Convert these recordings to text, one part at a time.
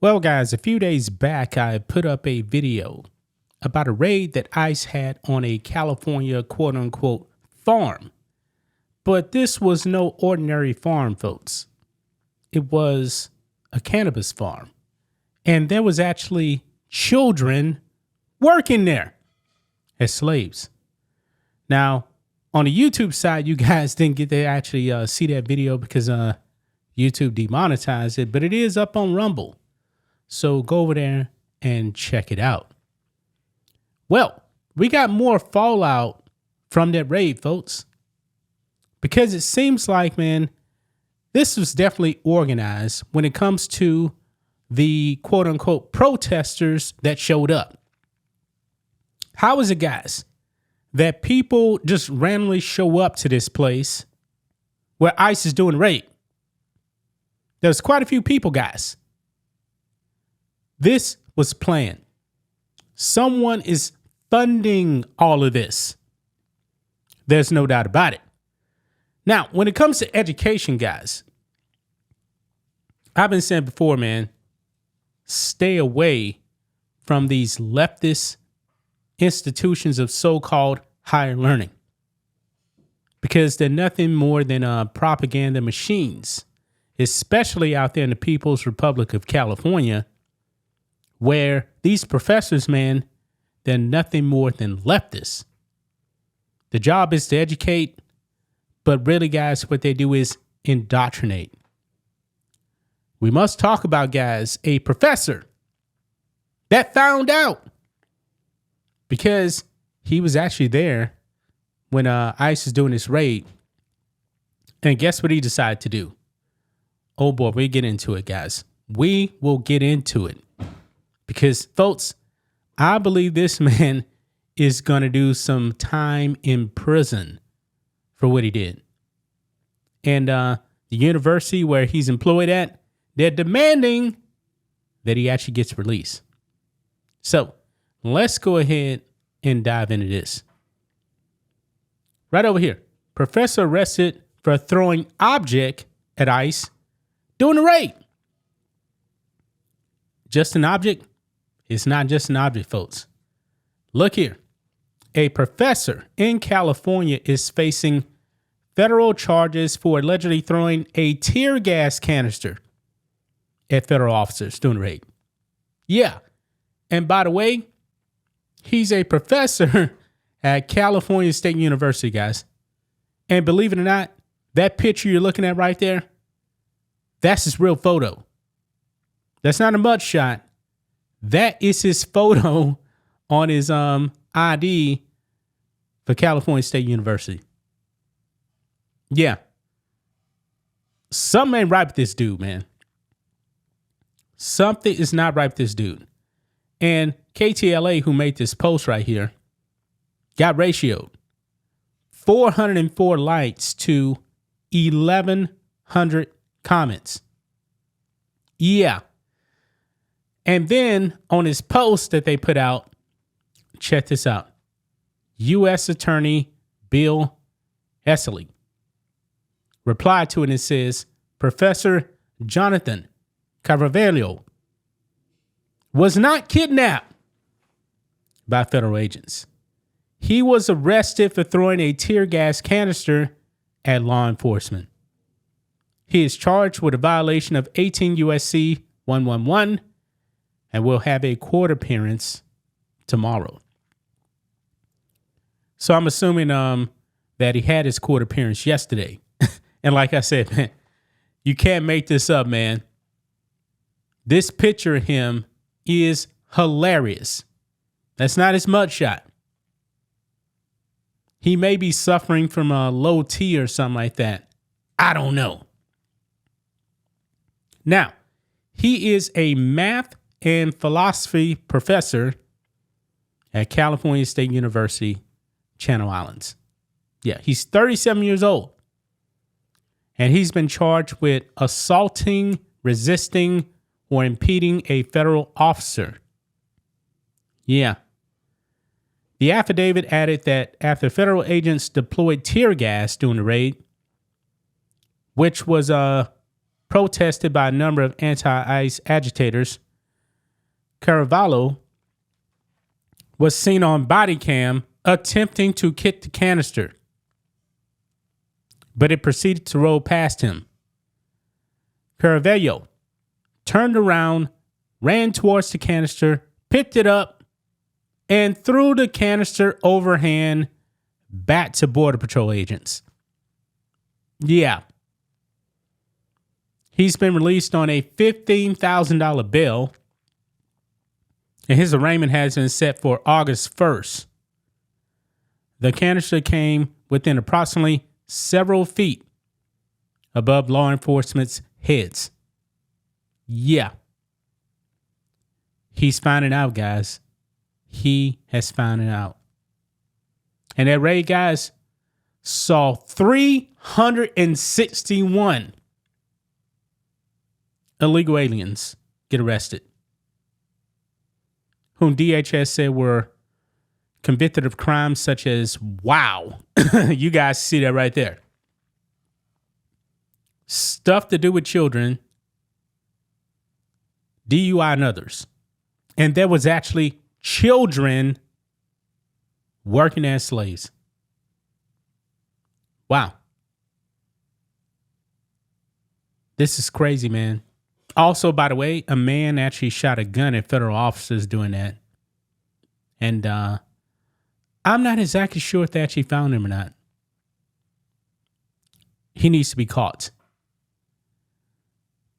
Well, guys, a few days back, I put up a video about a raid that ICE had on a California quote unquote farm. But this was no ordinary farm, folks. It was a cannabis farm. And there was actually children working there as slaves. Now, on the YouTube side, you guys didn't get to actually see that video because YouTube demonetized it, but it is up on Rumble. So go over there and check it out. Well, we got more fallout from that raid, folks, because it seems like, man, this was definitely organized when it comes to the quote unquote protesters that showed up. How is it, guys, that people just randomly show up to this place where ICE is doing a raid? There's quite a few people, guys. This was planned. Someone is funding all of this. There's no doubt about it. Now, when it comes to education, guys, I've been saying before, man, stay away from these leftist institutions of so-called higher learning, because they're nothing more than propaganda machines, especially out there in the People's Republic of California, where these professors, man, they're nothing more than leftists. The job is to educate, but really, guys, what they do is indoctrinate. We must talk about, guys, a professor that found out because he was actually there when ICE is doing this raid. And guess what he decided to do? Oh boy, we get into it, guys. We will get into it. Because, folks, I believe this man is going to do some time in prison for what he did. And the university where he's employed at, they're demanding that he actually gets released. So let's go ahead and dive into this. Right over here. Professor arrested for throwing object at ICE during a raid. Just an object? It's not just an object, folks. Look here. A professor in California is facing federal charges for allegedly throwing a tear gas canister at federal officers during the raid. Yeah. And by the way, he's a professor at California State University, guys. And believe it or not, that picture you're looking at right there, that's his real photo. That's not a mugshot. That is his photo on his ID for California State University. Yeah. Something ain't right with this dude, man. Something is not right with this dude. And KTLA, who made this post right here, got ratioed 404 likes to 1,100 comments. Yeah. And then on his post that they put out, check this out. U.S. Attorney Bill Esseley replied to it and it says, Professor Jonathan Carvalho was not kidnapped by federal agents. He was arrested for throwing a tear gas canister at law enforcement. He is charged with a violation of 18 U.S.C. 111 and will have a court appearance tomorrow. So I'm assuming that he had his court appearance yesterday. And like I said, man, you can't make this up, man. This picture of him is hilarious. That's not his mugshot. He may be suffering from a low T or something like that. I don't know. Now, he is a math and philosophy professor at California State University, Channel Islands. Yeah, he's 37 years old. And he's been charged with assaulting, resisting, or impeding a federal officer. Yeah. The affidavit added that after federal agents deployed tear gas during the raid, which was protested by a number of anti-ICE agitators, Caravallo was seen on body cam attempting to kick the canister, but it proceeded to roll past him. Caravallo turned around, ran towards the canister, picked it up, and threw the canister overhand back to Border Patrol agents. Yeah. He's been released on a $15,000 bail, and his arraignment has been set for August 1st. The canister came within approximately several feet above law enforcement's heads. Yeah. He's finding out, guys. He has found it out. And that raid, guys, saw 361 illegal aliens get arrested, whom DHS said were convicted of crimes such as, wow, you guys see that right there. Stuff to do with children, DUI, and others. And there was actually children working as slaves. Wow. This is crazy, man. Also, by the way, a man actually shot a gun at federal officers doing that. And I'm not exactly sure if they actually found him or not. He needs to be caught.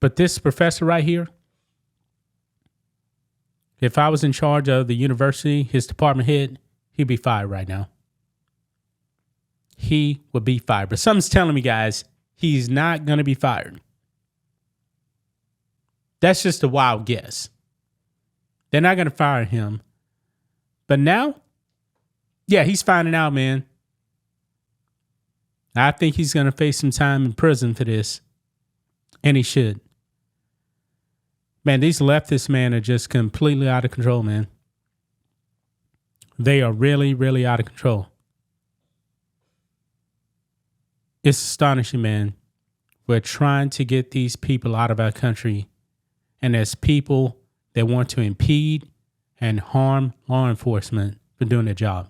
But this professor right here, if I was in charge of the university, his department head, he'd be fired right now. He would be fired. But something's telling me, guys, he's not going to be fired. That's just a wild guess. They're not going to fire him. But now, yeah, he's finding out, man. I think he's going to face some time in prison for this. And he should. Man, these leftists, man, are just completely out of control, man. They are really, really out of control. It's astonishing, man. We're trying to get these people out of our country. And there's people that want to impede and harm law enforcement for doing their job.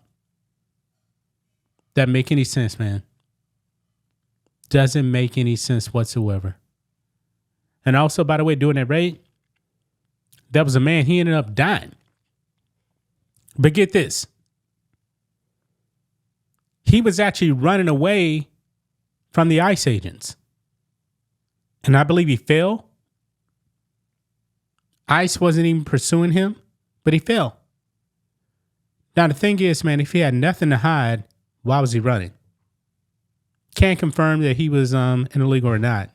Doesn't make any sense, man. Doesn't make any sense whatsoever. And also, by the way, doing that raid, there was a man, he ended up dying. But get this. He was actually running away from the ICE agents. And I believe he fell. ICE wasn't even pursuing him, but he fell. Now, the thing is, man, if he had nothing to hide, why was he running? Can't confirm that he was an illegal or not.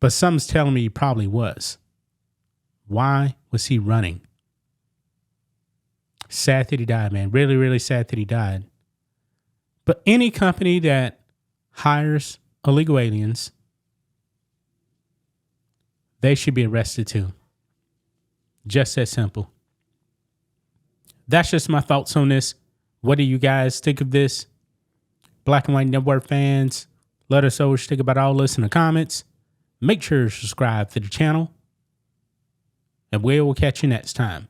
But something's telling me he probably was. Why was he running? Sad that he died, man. Really, really sad that he died. But any company that hires illegal aliens, they should be arrested too. Just that simple. That's just my thoughts on this. What do you guys think of this? Black and White Network fans, let us know what you think about all this in the comments. Make sure to subscribe to the channel. And we will catch you next time.